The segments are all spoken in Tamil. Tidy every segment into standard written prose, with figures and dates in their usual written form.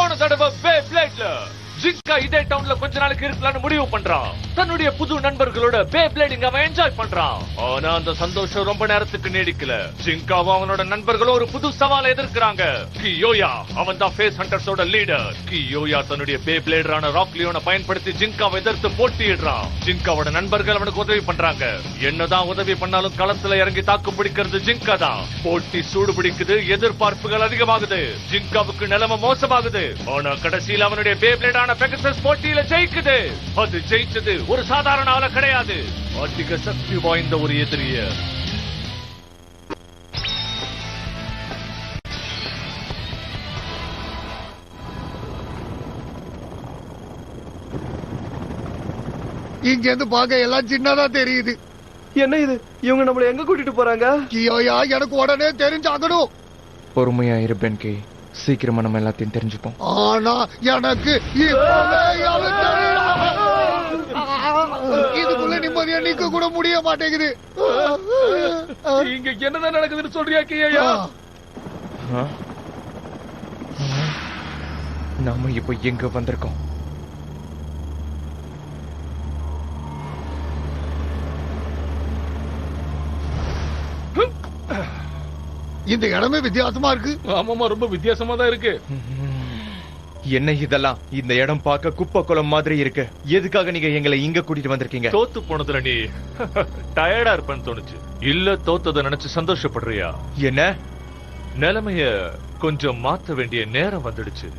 போன தடவை பே பிளேட்ல ஜிங்கா இதே டவுன்ல கொஞ்ச நாளைக்கு இருக்கலாம்னு முடிவு பண்றான். தன்னுடைய புது நண்பர்களோட பே பிளேடிங் அவன் என்ஜாய் பண்றான். ஆனா அந்த சந்தோஷம் ரொம்ப நேரத்துக்கு நீடிக்கல. ஜிங்காவும் அவனோட நண்பர்களும் ஒரு புது சவாலை எதிர்க்கிறாங்க. கியோயா அவன் தான் ஃபேஸ் ஹண்டர்ஸோட லீடர். கியோயா தன்னுடைய பே பிளேடரான ராக்லியோனை பயன்படுத்தி ஜிங்காவை எதிர்த்து போட்டியிடுறான். ஜிங்காவோட நண்பர்கள் அவனுக்கு உதவி பண்றாங்க. என்னதான் உதவி பண்ணாலும் களத்துல இறங்கி தாக்கு பிடிக்கிறது ஜிங்கா தான். போட்டி சூடு பிடிக்குது, எதிர்பார்ப்புகள் அதிகமாகுது. ஜிங்காவுக்கு நிலைமை மோசமாகுது. ஆனா கடைசியில் அவனுடைய பே பிளேடான பெகசஸ் போட்டியில ஜெயிக்குது. அது ஜெயிச்சது ஒரு சாதாரண ஆள கிடையாது, அதிக சக்தி வாய்ந்த ஒரு எதிரிய. இங்க இருந்து பாக்க எல்லாம் சின்னதா தெரியுது. என்ன இது, இவங்க நம்மள எங்க கூட்டிட்டு போறாங்க? கியோயா எனக்கு உடனே தெரிஞ்சாகணும். பொறுமையா இருப்பேன் கே, சீக்கிரமா நம்ம எல்லாத்தையும் தெரிஞ்சுப்போம். ஆனா எனக்கு இதுக்குள்ள நிம்மதியா நிக்க கூட முடிய மாட்டேங்குது. இங்க என்னதான் நடக்குதுன்னு சொல்றியா கியோயா? நாம இப்போ எங்க வந்திருக்கோம்? இந்த இடமே வித்தியாசமா இருக்கு. ஆமாமா, ரொம்ப வித்தியாசமா தான் இருக்கு. என்ன இதெல்லாம்? இந்த இடம் பார்க்க குப்பை குளம் மாதிரி இருக்கு. எதுக்காக நீங்க எங்களை இங்க கூட்டிட்டு வந்திருக்கீங்க? தோத்து போனதுல நீ டயர்டா இருப்பேன்னு தோணுச்சு. இல்ல தோத்ததை நினைச்சு சந்தோஷப்படுறியா? என்ன? நிலைமைய கொஞ்சம் மாத்த வேண்டிய நேரம் வந்துடுச்சு.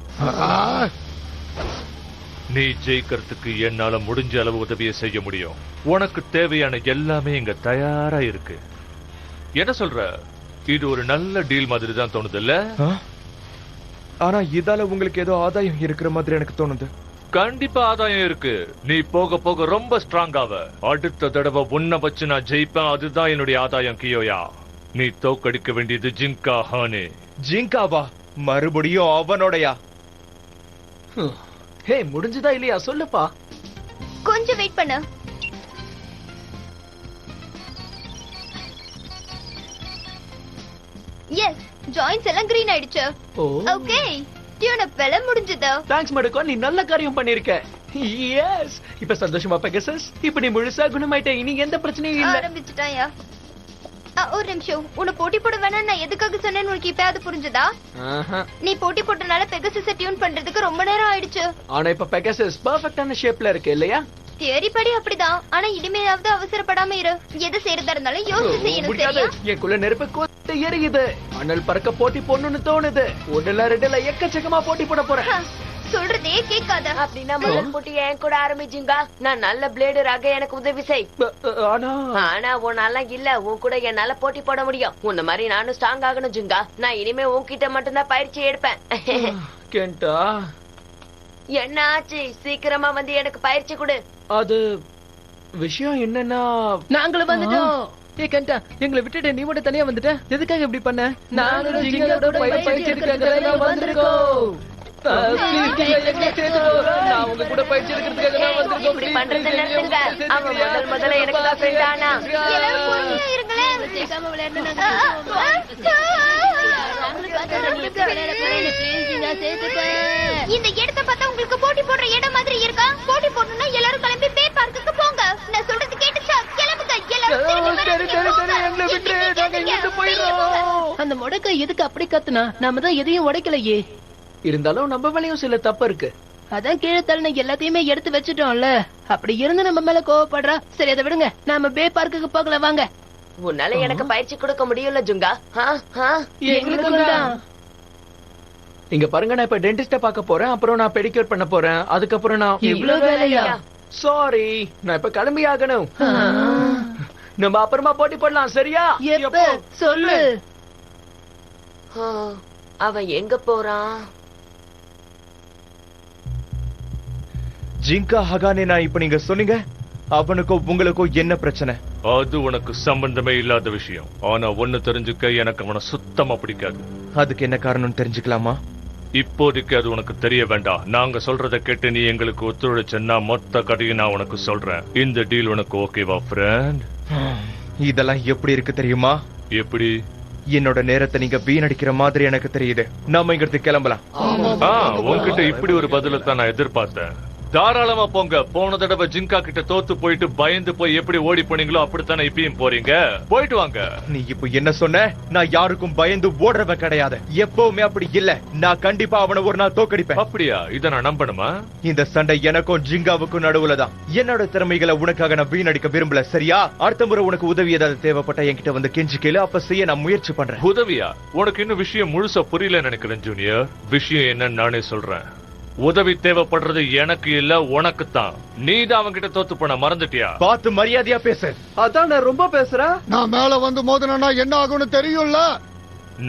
நீ ஜெயிக்கிறதுக்கு என்னால முடிஞ்ச அளவு உதவியை செய்ய முடியும். உனக்கு தேவையான எல்லாமே இங்க தயாரா இருக்கு. என்ன சொல்ற? இது ஒரு நல்ல டீல் மாதிரி தான் தோணுது இல்ல? ஆனா இதால உங்களுக்கு ஏதோ ஆதாயம் இருக்கிற மாதிரி எனக்கு தோணுது. கண்டிப்பா ஆதாயம் இருக்கு. நீ போக போக ரொம்ப ஸ்ட்ராங் ஆவ. அடுத்த தடவை உன்னை வச்சு நான் ஜெயிப்பேன். அதுதான் என்னுடைய ஆதாயம் கியோயா. நீ தோக்கடிக்க வேண்டியது ஜிங்கா ஹானே. ஜிங்காவா? மறுபடியும் அவனோடயா? ஹே, முடிஞ்சதா இல்லையா சொல்லுப்பா. கொஞ்சம் வெயிட் பண்ணு. எஸ், ஜாயின்ஸ் எல்லாம் கிரீன் ஆயிடுச்சு. ஓகே, டியூன் அப் வேலை முடிஞ்சது. தேங்க்ஸ் மடுக்கோ, நீ நல்ல காரியம் பண்ணிருக்க. எஸ், இப்ப சந்தோஷமா பெகசஸ்? இப்ப நீ முழுசா குணமாயிட்ட, இனி எந்த பிரச்சனையும் இல்ல. ஆரம்பிச்சிட்டாயா? ஒரு நிமிஷம், உன்னை போட்டி போட வேணாம் நான் எதுக்காக சொன்னேன்னு உனக்கு இப்ப அது புரிஞ்சதா? நீ போட்டி போட்டனால பெகசஸை டியூன் பண்றதுக்கு ரொம்ப நேரம் ஆயிடுச்சு. ஆனா இப்ப பெகசஸ் பெர்ஃபெக்ட்டான ஷேப்ல இருக்கு இல்லையா? தியரி படி அப்படிதான். ஆனா இனிமேலாவது அவசரப்படாம இரு. எது செய்யறதா இருந்தாலும் யோசிச்சு செய்யணும். முடியாது, எனக்குள்ள நெருப்பு கொத்து எரியுது. அனல் பறக்க போட்டி போடணும்னு தோணுது. ஒண்ணுல ரெண்டுல எக்கச்சக்கமா போட்டி போட போறேன். சொல்றதே கேட்காத. அப்படின்னா முதல் போட்டி என் கூட ஆரம்பிச்சுங்க. நான் நல்ல பிளேடராக எனக்கு உதவி செய். ஆனா உன்னால இல்ல, உன் கூட என்னால போட்டி போட முடியும். உன்ன மாதிரி நானும் ஸ்ட்ராங் ஆகணும் ஜிங்கா. நான் இனிமே உன்கிட்ட மட்டும்தான் பயிற்சி எடுப்பேன். கேண்டா, என்ன ஆச்சு? சீக்கிரமா வந்து எனக்கு பயிற்சி கொடு. அது விஷயம் என்னன்னா, நாங்களும் வந்துட்டோம். கேண்டா, எங்களை விட்டுட்டு நீ மட்டும் தனியா வந்துட்ட. எதுக்காக இப்படி பண்ண? நாங்களும் ஜிங்கரோட பயிற்சி எடுக்கிறதுக்காக வந்திருக்கோம். நான் உங்க கூட பயிற்சி எடுக்கிறதுக்காக தான் வந்திருக்கோம். இப்படி பண்றது நிறுத்துங்க. அவன் முதல்ல எனக்கு தான் ஃப்ரெண்ட் ஆனா. எல்லாரும் பொறுமையா இருங்களேன். கேட்காம விளையாடணும். இந்த இடத்தை பார்த்தா உங்களுக்கு போட்டி போடுற இடம் மாதிரி இருக்கா? போட்டி போடணும்னா எல்லாரும் கிளம்பி பே பார்க்குக்கு போங்க. நான் சொல்றது கேட்டுச்சா? கிளம்புங்க எல்லாரும். அந்த முடக்க எதுக்கு அப்படி கத்துனா? நாம தான் எதையும் உடைக்கலையே. இருந்தாலும் நம்ம மேலயும் சில தப்பு இருக்கு. அதான் கீழே தள்ளின எல்லாத்தையுமே எடுத்து வச்சுட்டோம்ல. அப்படி இருந்து நம்ம மேல கோவப்படுறா. சரி, அதை விடுங்க. நாம பே பார்க்குக்கு போகல, வாங்க. உன்னால எனக்கு பயிற்சி கொடுக்க முடியல ஜுங்கா. இங்க பாருங்க, நான் இப்ப டென்டிஸ்ட பாக்க போறேன். அப்புறம் நான் பெடிக்யூர் பண்ண போறேன். அதுக்கப்புறம் நான் இவ்வளவு வேலையா? சாரி, நான் இப்ப கிளம்பி ஆகணும். நம்ம அப்புறமா போட்டி போடலாம், சரியா? எப்ப சொல்லு. அவன் எங்க போறான்? ஜிங்கா ஹகானே, நான் இப்ப நீங்க சொன்னீங்க அவனுக்கோ உங்களுக்கோ என்ன பிரச்சனை? அது உனக்கு சம்பந்தமே இல்லாத விஷயம். ஆனா ஒண்ணு தெரிஞ்சுக்க, எனக்கு அவனை சுத்தமா பிடிக்காது. அதுக்கு என்ன காரணம் தெரிஞ்சுக்கலாமா? இப்போதைக்கு அது உனக்கு தெரிய வேண்டாம். நாங்க சொல்றத கேட்டு நீ எங்களுக்கு ஒத்துழைச்சா மொத்த கதையும் நான் உனக்கு சொல்றேன். இந்த டீல் உனக்கு ஓகேவா ஃப்ரெண்ட்? இதெல்லாம் எப்படி இருக்கு தெரியுமா? எப்படி? என்னோட நேரத்தை நீங்க வீணடிக்கிற மாதிரி எனக்கு தெரியுது. நாம இங்கிருந்து கிளம்பலாம். உன்கிட்ட இப்படி ஒரு பதில தான் நான் எதிர்பார்த்தேன். தாராளமா போங்க. போன தடவை ஜிங்கா கிட்ட தோத்து போயிட்டு பயந்து போய் எப்படி ஓடி போனீங்களோ அப்படித்தானே இப்பயும் போறீங்க. போயிட்டு வாங்க. நீ இப்ப என்ன சொன்ன? நான் யாருக்கும் பயந்து ஓடுறவன் கிடையாது. எப்பவுமே அப்படி இல்ல. நான் கண்டிப்பா அவனை ஒரு நாள் தோக்கடிப்பேன். அப்படியா? இத நான் நம்பணுமா? இந்த சண்டை எனக்கும் ஜிங்காவுக்கும் நடுவுலதான். என்னோட திறமைகளை உனக்காக நான் வீணடிக்க விரும்பல. சரியா? அடுத்த முறை உனக்கு உதவி ஏதாவது தேவைப்பட்ட என்கிட்ட வந்து கெஞ்சி கேளு. அப்ப செய்ய நான் முயற்சி பண்றேன். உதவியா? உனக்கு இன்னும் விஷயம் முழுசா புரியல நினைக்கிறேன் ஜூனியர். விஷயம் என்னன்னு நானே சொல்றேன். உதவி தேவைப்படுறது எனக்கு இல்ல, உனக்கு தான். நீ தான் அவன்கிட்ட தோத்து போன மறந்துட்டியா? பார்த்து மரியாதையா பேசு. அதான் நான் ரொம்ப பேசுறேன். நான் மேல வந்து மோதினா என்ன ஆகும்னு தெரியும்ல.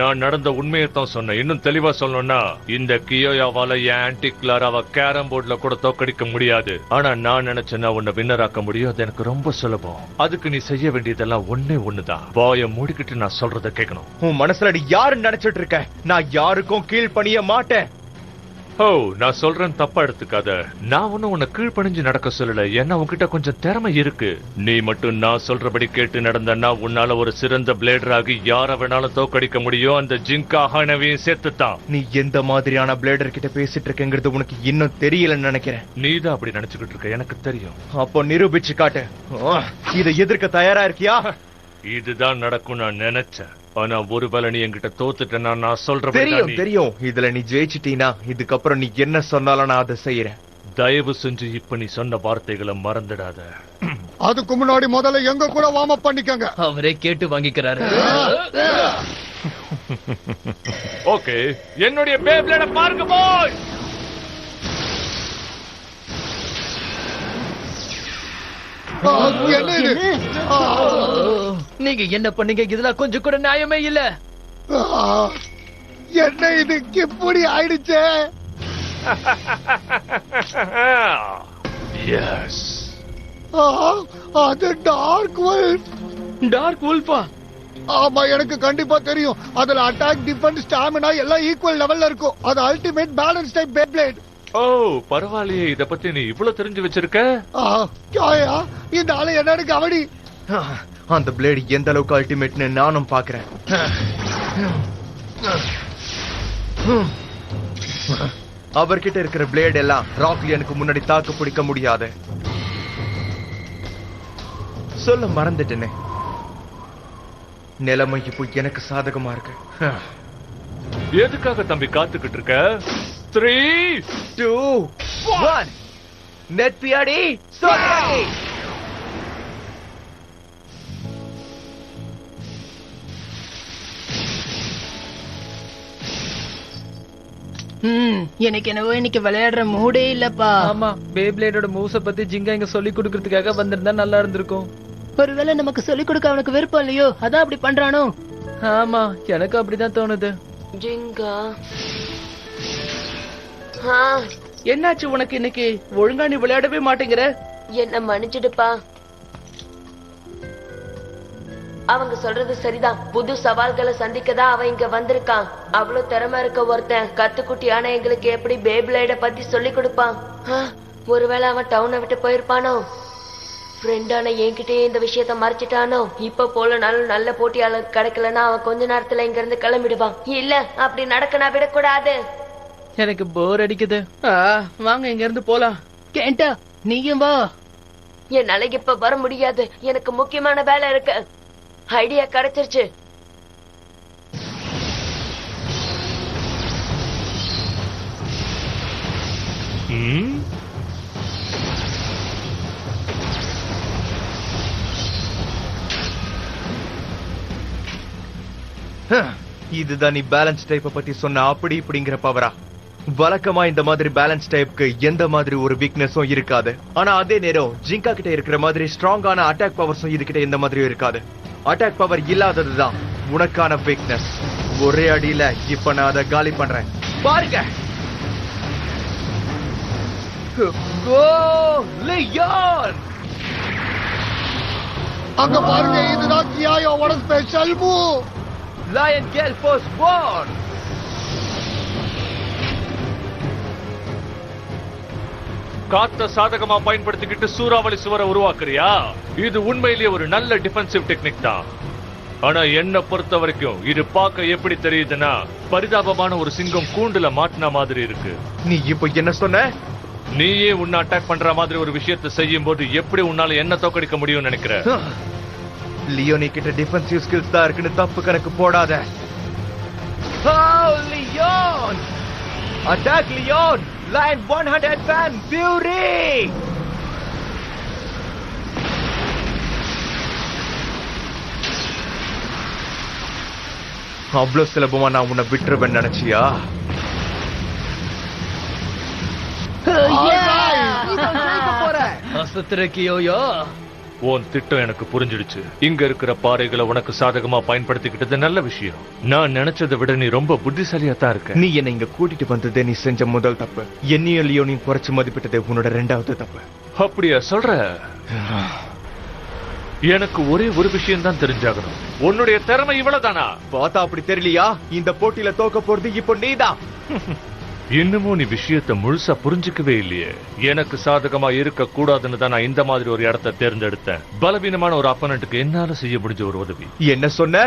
நான் நடந்த உண்மையைத்தான் சொன்னேன். இன்னும் தெளிவா சொல்லணும்னா, இந்த கியோயாவால என் ஆன்டி கிளாராவ கேரம் போர்டுல கூட தோக்கடிக்க முடியாது. ஆனா நான் நினைச்சேன்னா உன்னை வின்னராக்க முடியும். அது எனக்கு ரொம்ப சுலபம். அதுக்கு நீ செய்ய வேண்டியதெல்லாம் ஒண்ணுதான். வாயை மூடிக்கிட்டு நான் சொல்றத கேட்கணும். உன் மனசுல நீ யாரு நினைச்சிட்டு இருக்க? நான் யாருக்கும் கீழ் பணிய மாட்டேன். நான் சொல்றேன், தப்பா எடுத்துக்காத. நான் ஒன்னும் உன்னை கீழ்பணிஞ்சு நடக்க சொல்லல. ஏன்னா உன்கிட்ட கொஞ்சம் திறமை இருக்கு. நீ மட்டும் நான் சொல்றபடி கேட்டு நடந்தன்னா உன்னால ஒரு சிறந்த பிளேடர் ஆகி யார வேணாலும் தோக்கடிக்க முடியும். அந்த ஜிங்கா ஹானவையும் சேர்த்துத்தான். நீ எந்த மாதிரியான பிளேடர் கிட்ட பேசிட்டு இருக்கங்கிறது உனக்கு இன்னும் தெரியலன்னு நினைக்கிறேன். நீ தான் அப்படி நினைச்சுக்கிட்டு இருக்க, எனக்கு தெரியும். அப்போ நிரூபிச்சு காட்டு. இதை எதிர்க்க தயாரா இருக்கியா? இதுதான் நடக்கும் நான் நினைச்சேன். ஆனா ஒருவேளை நீ என்கிட்ட தோத்துட்டேன்னா நான் தெரியும் தெரியும். இதுல நீ ஜெயிச்சிட்டீனா இதுக்கப்புறம் நீ என்ன சொன்னாலும் நான் அதை செய்யறேன். தயவு செஞ்சு இப்ப நீ சொன்ன வார்த்தைகளை மறந்துடாத. அதுக்கு முன்னாடி முதல்ல எங்க கூட வார்ம் அப் பண்ணிக்கங்க. அவரே கேட்டு வாங்கிக்கிறாரு. ஓகே, என்னுடைய பேப்ளேட பாருங்க போய். என்ன இது? நீங்க என்ன பண்ணீங்க? இதெல்லாம் கொஞ்சம் கூட நியாயமே இல்ல. என்ன இது இப்படி ஆயிடுச்சே? எஸ், அது டார்க் வல்ஃப். டார்க் வல்ஃபா? ஆமா, எனக்கு கண்டிப்பா தெரியும். அதுல அட்டாக், டிஃபென்ஸ், ஸ்டாமினா எல்லாம் ஈக்குவல் லெவல்ல இருக்கும். அது அல்டிமேட் பேலன்ஸ் டைப் பேப்ளேட். பரவாயில்லையே, இத பத்தி நீ இவ்வளவு தெரிஞ்சு வச்சிருக்க. இந்த ஆளு என்னன்னு கவனி. அந்த பிளேடு எந்த அளவுக்கு அல்டிமேட்னு நானும் பாக்குறேன். அவர்கிட்ட இருக்கிற பிளேட் எல்லாம் ராக்லியனுக்கு முன்னாடி தாக்கு பிடிக்க முடியாது. சொல்ல மறந்துட்டேனே. நிலைமை இப்போ எனக்கு சாதகமா இருக்கு. எதுக்காக தம்பி காத்துக்கிட்டு இருக்க? 3, 2, 1 நெட் பியாடி சோரி. எனக்கு என்னவோ இன்னைக்கு விளையாடுற மூடே இல்லப்பா. ஆமா, பேப்ளேடோட மூவ்ஸ பத்தி ஜிங்கா இங்க சொல்லி கொடுக்கறதுக்காக வந்திருந்தா நல்லா இருந்திருக்கும். ஒருவேளை நமக்கு சொல்லிக் கொடுக்க அவனுக்கு விருப்பம் இல்லையோ, அதான் அப்படி பண்றானோ. ஆமா, எனக்கு அப்படிதான் தோணுது. ஜிங்கா, என்னாச்சு உனக்கு இன்னைக்கு? ஒழுங்கா நீ விளையாடவே மாட்டேங்கிற. என்ன மன்னிச்சிடுப்பா. அவங்க சொல்றது சரிதான். புது சவால்களை சந்திக்கதான் அவன் இங்க வந்திருக்கான். அவ்வளவு திறமை இருக்க ஒருத்தன் கத்துக்குட்டியான எங்களுக்கு எப்படி பேப்ளேட பத்தி சொல்லி கொடுப்பான்? ஒருவேளை அவன் டவுனை விட்டு போயிருப்பானோ? ஃப்ரெண்டான என்கிட்டயே இந்த விஷயத்த மறைச்சிட்டானோ? இப்ப போலனாலும் நல்ல போட்டியாளர் கிடைக்கலன்னா அவன் கொஞ்ச நேரத்துல இங்க இருந்து கிளம்பிடுவான். இல்ல, அப்படி நடக்க நான் விடக்கூடாது. எனக்கு போர் அடிக்குது. வாங்க இங்க இருந்து போலாம். கேண்டா, நீயும் வா. என்னால இப்ப வர முடியாது. எனக்கு முக்கியமான வேலை இருக்கு. ஐடியா கிடைச்சிருச்சு. இதுதான் நீ பேலன்ஸ் டைப்பை பத்தி சொன்ன அப்படி இப்படிங்கிற பவரா? வழக்கமா இந்த மாதிரி பேலன்ஸ் டைப்க்கு எந்த மாதிரி ஒரு வீக்னஸும் இருக்காது. ஆனா அதே நேரம் ஜிங்கா கிட்ட இருக்கிற மாதிரி ஸ்ட்ராங்கான அட்டாக் பவர்ஸும் இதுகிட்ட எந்த மாதிரியும் இருக்காது. அட்டாக் பவர் இல்லாததுதான் உனக்கான வீக்னஸ். ஒரே அடியில இப்ப நான் அதை காலி பண்றேன். பாருங்க. அங்க பாருங்க, இதுதான் கியாயோவோட special move. Lion Gale Force 1. காத்த சாதகமா பயன்படுத்திக்கிட்டு சூறாவளி சுவரை உருவாக்குறியா? இது உண்மையிலேயே ஒரு நல்ல டிஃபென்சிவ் டெக்னிக் தான். ஆனா என்ன பொறுத்த வரைக்கும் இது பார்க்க எப்படி தெரியுதுன்னா பரிதாபமான ஒரு சிங்கம் கூண்டுல மாட்டின மாதிரி இருக்கு. நீ இப்போ என்ன சொன்ன? நீயே உன்னை அட்டாக் பண்ற மாதிரி ஒரு விஷயத்தை செய்யும் போது எப்படி உன்னால என்ன தோக்கடிக்க முடியும்னு நினைக்கிற? லியோனி கிட்ட டிஃபென்சிவ் ஸ்கில்ஸ் தான் இருக்குன்னு தப்பு கணக்கு போடாத. Leon attack! Leon line 100 fan fury! அவ்வளவு சுலபமா நான் உன்னை விட்டுருவேன் நினைச்சியா? உன் திட்டம் எனக்கு புரிஞ்சிடுச்சு. இங்க இருக்கிற பாறைகளை உனக்கு சாதகமா பயன்படுத்திக்கிட்டது நல்ல விஷயம். நான் நினைச்சதை விட நீ ரொம்ப புத்திசாலியா தான் இருக்க. நீ என்னை இங்க கூட்டிட்டு வந்ததே நீ செஞ்ச முதல் தப்பு. என்னையும் லியோனையும் குறைச்சு மதிப்பிட்டதே உன்னோட 2வது தப்பு. அப்படியா சொல்ற? எனக்கு ஒரே ஒரு விஷயம் தான் தெரிஞ்சாகணும். உன்னுடைய திறமை இவ்வளவுதானா? பார்த்தா அப்படி தெரியலையா? இந்த போட்டியில தோக்க போறது இப்போ நீதான். இன்னமும் நீ விஷயத்தை முழுசா புரிஞ்சுக்கவே இல்லையே. எனக்கு சாதகமா இருக்க கூடாதுன்னு தான் நான் இந்த மாதிரி ஒரு இடத்தை தேர்ந்தெடுத்தேன். பலவீனமான ஒரு அப்பனட்டுக்கு என்னால செய்ய முடிஞ்ச ஒரு உதவி. என்ன சொன்ன?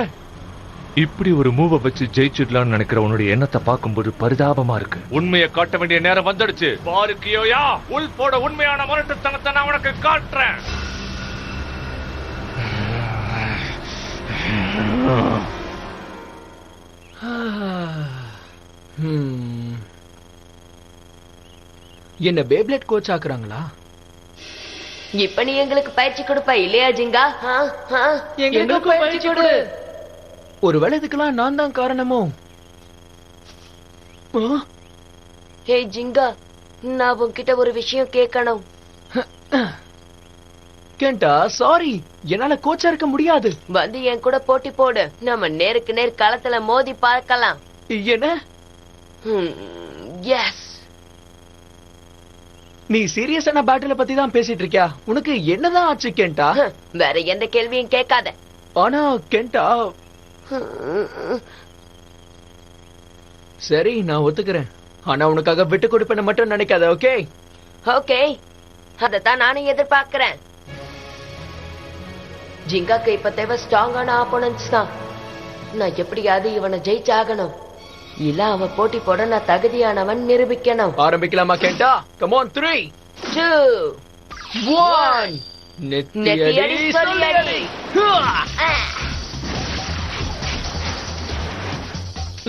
இப்படி ஒரு மூவ வச்சு ஜெயிச்சிடலாம்னு நினைக்கிற உன்னுடைய எண்ணத்தை பார்க்கும்போது பரிதாபமா இருக்கு. உண்மையை காட்ட வேண்டிய நேரம் வந்துடுச்சு. பாரு கியோயா, உள் போட உண்மையான முரட்டுத்தனத்தை நான் உனக்கு காட்டுறேன். என்ன பேப்லெட் கோச் ஆக்குறாங்களா? இப்ப நீ எங்களுக்கு பயிற்சி கொடுப்ப இல்லையா ஜிங்கா? எங்களுக்கு பயிற்சி கொடு. ஒருவேளை இதுக்கெல்லாம் நான் தான் காரணமோ? ஹே ஜிங்கா, நான் உன்கிட்ட ஒரு விஷயம் கேட்கணும். கேண்டா, சாரி, என்னால கோச்சா இருக்க முடியாது. வந்து என் கூட போட்டி போடு. நம்ம நேருக்கு நேர் களத்துல மோதி பார்க்கலாம். என்ன? எஸ். நீ சீரியஸான பேட்டில பத்தி தான் பேசிட்டு இருக்கியா? உனக்கு என்னதான் ஆச்சு கேண்டா? வேற எந்த கேள்வியும் கேட்காத. ஆனா கேண்டா, சரி நான் ஒத்துக்கிறேன். ஆனா உனக்காக விட்டு கொடுப்பேன்னு மட்டும் நினைக்காத. ஓகே ஓகே, அதத்தான் நானும் எதிர்பார்க்கிறேன். ஜிங்காக்கு இப்ப தேவை ஸ்ட்ராங்கான ஆப்போனன்ட்ஸ் தான். நான் எப்படியாவது இவனை ஜெயிச்சாகணும். இல்ல அவன் போட்டி போட நான் தகுதியானவன் நிரூபிக்கணும். ஆரம்பிக்கலாமா கேண்டா? கம் ஆன், 3 2 1 நெத்தியடி சொல்லடி.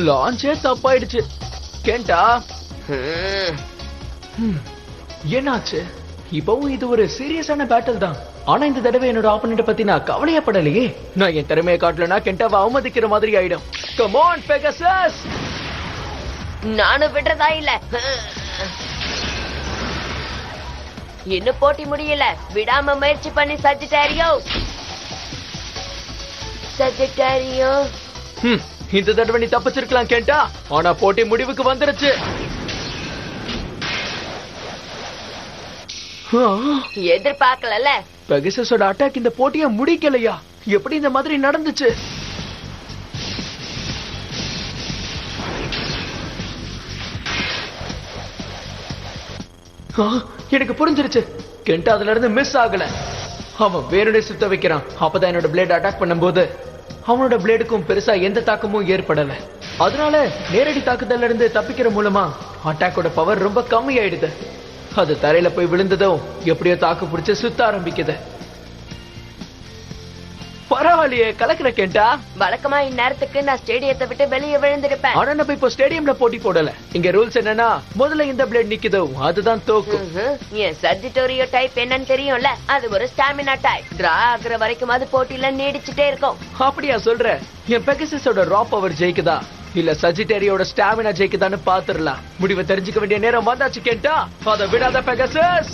லான்ச்சே தப்பாயிடுச்சு. கேண்டா, என்னாச்சு? இப்பவும் இது ஒரு சீரியஸான பேட்டில் தான். ஆனா இந்த தடவை என்னோட ஆப்போனன்ட் பத்தி நான் கவலையப்படலையே. நான் என் திறமையை காட்டலனா கெண்டாவை அவமதிக்கிற மாதிரி ஆயிடும். Come on Pegasus. நானும் விடுறதா இல்ல. இன்னும் போட்டி முடியல. விடாம முயற்சி பண்ணி சஜிட்டாரியோ. இந்த தடவை நீ தப்பிச்சிருக்கலாம் கேண்டா. ஆனா போட்டி முடிவுக்கு வந்துருச்சு. எதிர்பார்க்கல. பெகசஸோட அட்டாக் இந்த போட்டியை முடிக்கலையா? எப்படி இந்த மாதிரி நடந்துச்சு? எனக்கு புரிஞ்சிருச்சு. கெண்டா அதுல இருந்து மிஸ் ஆகல. அவன் வேணுடைய சுத்த வைக்கிறான். அப்பதான் என்னோட பிளேட் அட்டாக் பண்ணும்போது அவனோட பிளேடுக்கும் பெருசா எந்த தாக்கமும் ஏற்படல. அதனால நேரடி தாக்குதல்ல இருந்து தப்பிக்கிற மூலமா அட்டாக்கோட பவர் ரொம்ப கம்மி ஆயிடுது. அது தரையில போய் விழுந்ததும் எப்படியோ தாக்கு பிடிச்சு சுத்த ஆரம்பிக்குது. பரவாயில்லையே, கலக்கிற கேண்டா. வழக்கமா இந்நேரத்துக்கு நான் ஸ்டேடியத்தை விட்டு வெளியே விழுந்திருப்பேன். ஆனா நம்ம இப்போ ஸ்டேடியம்ல போட்டி போடல. இங்க ரூல்ஸ் என்னன்னா, முதல்ல இந்த பிளேட் நிக்குதோ அதுதான் தோக்கும். என் சர்ஜிட்டோரியோ டைப் என்னன்னு தெரியும்ல, அது ஒரு ஸ்டாமினா டைப். டிரா ஆகுற வரைக்கும் அது போட்டியில நீடிச்சுட்டே இருக்கும். அப்படியா சொல்ற? என் பெகசஸோட ரா பவர் ஜெயிக்குதா இல்ல சஜிட்டேரியோட ஸ்டாமினா ஜெயிக்குதான்னு பாத்துறலாம். முடிவை தெரிஞ்சுக்க வேண்டிய நேரம் வந்தாச்சு கேண்டா. அதை விடாத பெகசஸ்.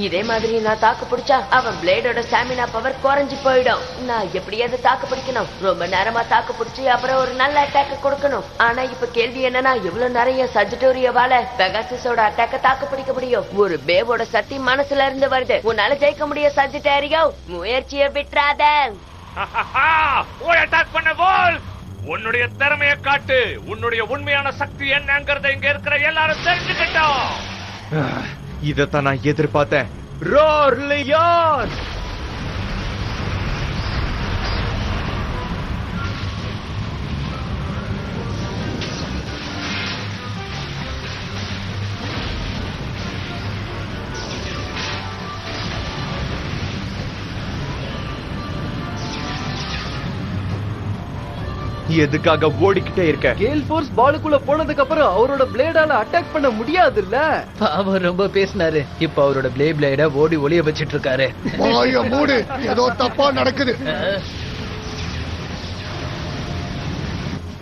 இதே மாதிரி நான் தாக்கு பிடிச்சா அவன் பிளேடோட ஸ்டாமினா பவர் குறைஞ்சு போயிடும். நான் எப்படியாவது தாக்கு பிடிக்கணும். ரொம்ப நேரமா தாக்கு பிடிச்சி அப்புறம் ஒரு நல்ல அட்டாக் கொடுக்கணும். ஆனா இப்ப கேள்வி என்னன்னா, எவ்வளவு நிறைய சஜிட்டோரியோவால பெகாசஸோட அட்டாக்க தாக்கு பிடிக்க முடியும்? ஒரு பேவோட சக்தி மனசுல இருந்து வருது. உன்னால ஜெயிக்க முடியும் சஜிட்டேரியோ. முயற்சியை விட்டுறாத. அட்டாக் பண்ண போல் உன்னுடைய திறமையை காட்டு. உன்னுடைய உண்மையான சக்தி என்னங்கறத இங்க இருக்கிற எல்லாரும் தெரிஞ்சுக்கிட்டோம். இதத்தான் நான் எதிர்பார்த்தேன். Roar Leon! எதுக்காக ஓடிக்கிட்டே இருக்க? கேல் ஃபோர்ஸ் பாலுக்குள்ள போனதுக்கு அப்புறம் அவரோட பிளேடால அட்டாக் பண்ண முடியாதுல்ல. அவர் ரொம்ப பேசினாரு. இப்ப அவரோட பிளேட ஓடி ஒளிய வச்சிட்டு இருக்காரு. வாய மூடு, ஏதோ தப்பா நடக்குது.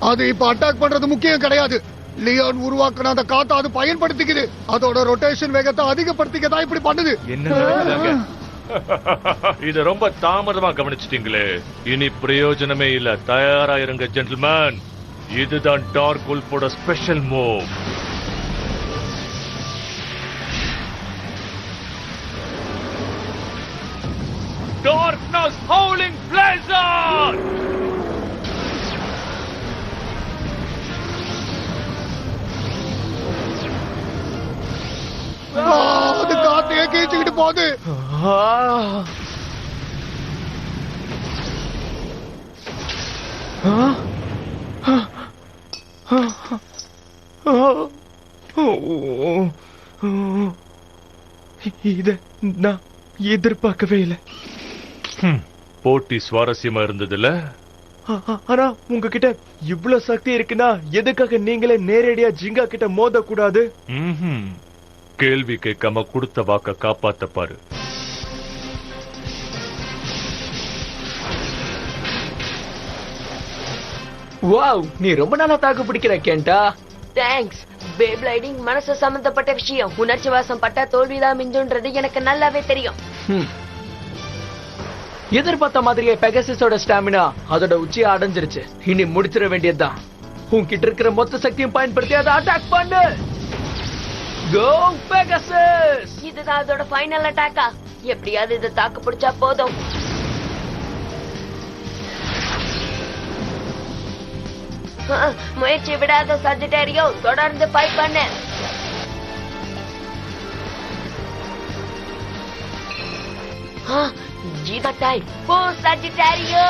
அது இப்ப அட்டாக் பண்றது முக்கியம் கிடையாது. லியோன் உருவாக்குன அந்த காத்தை அது பயன்படுத்திக்குது. அதோட ரொட்டேஷன் வேகத்தை அதிகப்படுத்திக்கதான் இப்படி பண்ணுது. என்ன நடக்குதாங்க? இத ரொம்ப தாமதமா கவனிச்சிட்டீங்களே. இனி பிரயோஜனமே இல்ல. தயாரா இருங்க ஜென்டில்மேன். இதுதான் டார்க் உல்ஃபோட special move. Darkness howling blazer. அது காத்தையே கீழ்ச்சிக்கிட்டு போகுது. இத நான் எதிர்பார்க்கவே இல்லை. போட்டி சுவாரஸ்யமா இருந்ததுல. ஆனா உங்ககிட்ட இவ்வளவு சக்தி இருக்குன்னா எதுக்காக நீங்களே நேரடியா ஜிங்கா கிட்ட மோத கூடாது? கேள்வி கேட்காம கொடுத்த வாக்க காப்பாத்த பாரு. வாவ், நீ ரொம்ப நாளா தாக்கு பிடிக்கிற கேண்டா. தேங்க்ஸ். பேப்ளைடிங் மனசு சம்பந்தப்பட்ட விஷயம். உணர்ச்சி வாசம் பட்டா தோல்விதான் மிஞ்சுன்றது எனக்கு நல்லாவே தெரியும். எதிர்பார்த்த மாதிரியே பெகசஸோட ஸ்டாமினா அதோட உச்சியை அடைஞ்சிருச்சு. இனி முடிச்சிட வேண்டியதுதான். உன்கிட்ட இருக்கிற மொத்த சக்தியும் பயன்படுத்தி அதை அட்டாக் பண்ணு. கோ பெகசஸ். இதுதான் அதோட ஃபைனல் அட்டாக்கா? எப்படியாவது இதை தாக்கு பிடிச்சா போதும். முயற்சி விடாத சஜிட்டேரியோ, தொடர்ந்து ஃபைட் பண்ணு. ஜீதா டைம். போ சஜிட்டேரியோ.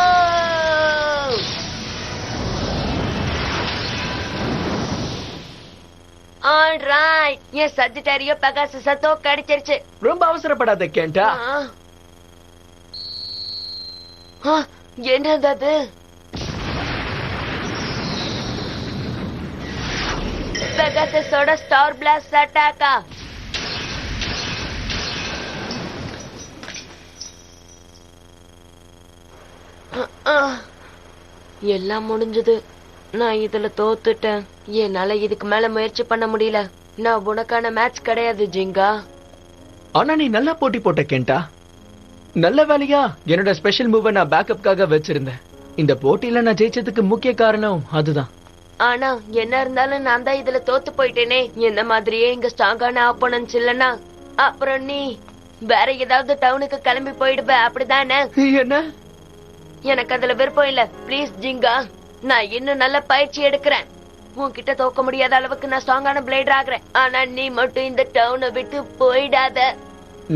ஆல்ரைட், என் சஜிட்டேரியோ பெகாசஸ தோக்கடிச்சிருச்சு. ரொம்ப அவசரப்படாத கேண்டா. என்னது அது? பெகாசஸோட ஸ்டார் பிளாஸ்ட் அட்டாக்கா? எல்லாம் முடிஞ்சது. நான் இதுல தோத்துட்டேன். என்னால இதுக்கு மேல முயற்சி பண்ண முடியல. நான் உனக்கான மேட்ச் கிடையாது ஜிங்கா. ஆனா நீ நல்லா போட்டி போட்ட கேண்டா. நல்ல வேலையா என்னோட ஸ்பெஷல் மூவ நான் பேக்கப்காக வச்சிருந்தேன். இந்த போட்டியில நான் ஜெயிச்சதுக்கு முக்கிய காரணம் அதுதான். ஆனா என்ன இருந்தாலும் நான் தான் இதுல தோத்து போயிட்டேனே. என்ன மாதிரியே இங்க ஸ்ட்ராங்கான ஆப்போனன்ட்ஸ் இல்லனா அப்புறம் நீ வேற ஏதாவது டவுனுக்கு கிளம்பி போயிடுவ, அப்படிதானே? என்ன? எனக்கு அதுல விருப்பம் இல்ல. பிளீஸ் ஜிங்கா, நான் இன்னும் நல்ல பயிற்சி எடுக்கிறேன். உன்கிட்ட தோக்க முடியாத அளவுக்கு நான் ஸ்ட்ராங்கான பிளேடர் ஆகுறேன். ஆனா நீ மட்டும் இந்த டவுனை விட்டு போயிடாத.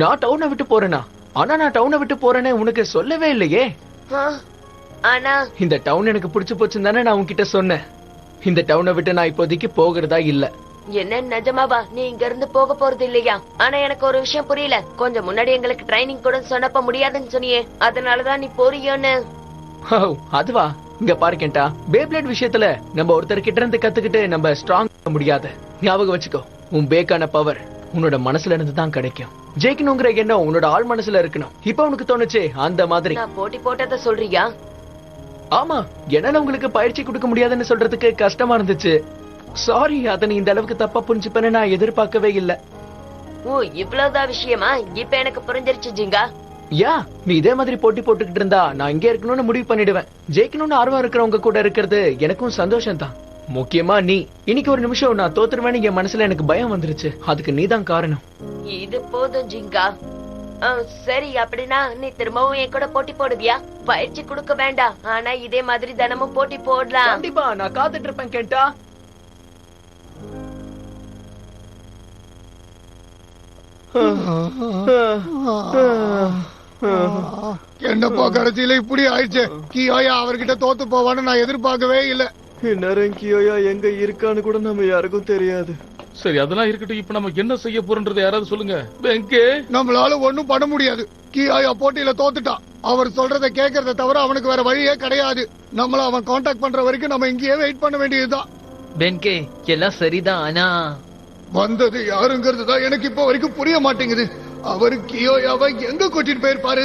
நான் டவுனை விட்டு போறேனா? ஆனா நான் டவுனை விட்டு போறேன்னு உனக்கு சொல்லவே இல்லையே. ஆனா இந்த டவுன் எனக்கு பிடிச்சு போச்சுன்னு தானே நான் உன்கிட்ட சொன்னேன். இந்த டவுனை விட்டு நான் இப்போதைக்கு போகிறதா இல்ல. என்ன நிஜமாவா? நீ இங்க இருந்து போக போறது இல்லையா? ஆனா எனக்கு ஒரு விஷயம் புரியல. கொஞ்சம் முன்னாடி எங்களுக்கு ட்ரைனிங் கூட சொன்னப்ப முடியாதுன்னு சொன்னியே, அதனாலதான் நீ போறியோன்னு. அதுவா? இங்க பாருக்கேன்டா, பேப்ளேட் விஷயத்துல நம்ம ஒருத்தர் கிட்ட இருந்து கத்துக்கிட்டு நம்ம ஸ்ட்ராங் முடியாது. ஞாபகம் வச்சுக்கோ, உன் பேக்கான பவர் உன்னோட மனசுல இருந்து தான் கிடைக்கும். ஜெயிக்கணுங்கிற எண்ணம் உன்னோட ஆள் மனசுல இருக்கணும். இப்ப உனக்கு தோணுச்சு அந்த மாதிரி. நான் போட்டி போட்டத சொல்றியா? ஆமா, என்னால உங்களுக்கு பயிற்சி கொடுக்க முடியாதுன்னு சொல்றதுக்கு கஷ்டமா இருந்துச்சு. சாரி, அத நீ இந்த அளவுக்கு தப்பா புரிஞ்சுப்பேன்னு நான் எதிர்பார்க்கவே இல்ல. ஓ, இவ்வளவுதான் விஷயமா? இப்ப எனக்கு புரிஞ்சிருச்சு ஜிங்கா. யா, நீ இதே மாதிரி போட்டி போட்டுக்கிட்டு இருந்தா நான் இங்கே இருக்கணும்னு முடிவு பண்ணிடுவேன். ஜெயிக்கணும்னு ஆர்வம் இருக்கிறவங்க கூட இருக்கிறது எனக்கும் சந்தோஷம் தான். முக்கியமா நீ. இன்னைக்கு ஒரு நிமிஷம் நான் தோத்துருவேன்னு என் மனசுல எனக்கு பயம் வந்துருச்சு. அதுக்கு நீதான் காரணம். இது போதும் ஜிங்கா. சரி, அப்படின்னா நீ திரும்பவும் என் கூட போட்டி போடுவியா? பயிற்சி கொடுக்க வேண்டாம், ஆனா இதே மாதிரி தினமும் போட்டி போடலாம். கண்டிப்பா, நான் காத்துட்டு இருப்பேன் கேட்டா. என்னப்பா கடைசியில இப்படி ஆயிடுச்சு. கியோயா அவர்கிட்ட தோத்து போவான்னு நான் எதிர்பார்க்கவே இல்ல. இந்நேரம் கியோயா எங்க இருக்கான்னு கூட நம்ம யாருக்கும் தெரியாது. சரி, அதெல்லாம் இருக்கட்டும். இப்ப நம்ம என்ன செய்ய போறோம்ன்றதை யாராவது சொல்லுங்க. வெங்கே, நம்மளால ஒண்ணும் பண்ண முடியாது. கியோயா போட்டியில தோத்துட்டான். அவர் சொல்றதை கேட்கறத தவிர அவனுக்கு வேற வழியே கிடையாது. நம்மள அவன் காண்டாக்ட் பண்ற வரைக்கும் நம்ம இங்கேயே வெயிட் பண்ண வேண்டியதுதான். பென்கே எல்லாம் சரிதான், ஆனா வந்தது யாருங்கிறது தான் எனக்கு இப்ப வரைக்கும் புரிய மாட்டேங்குது. அவரு கியோயாவை எங்க கூட்டிட்டு போயிருப்பாரு?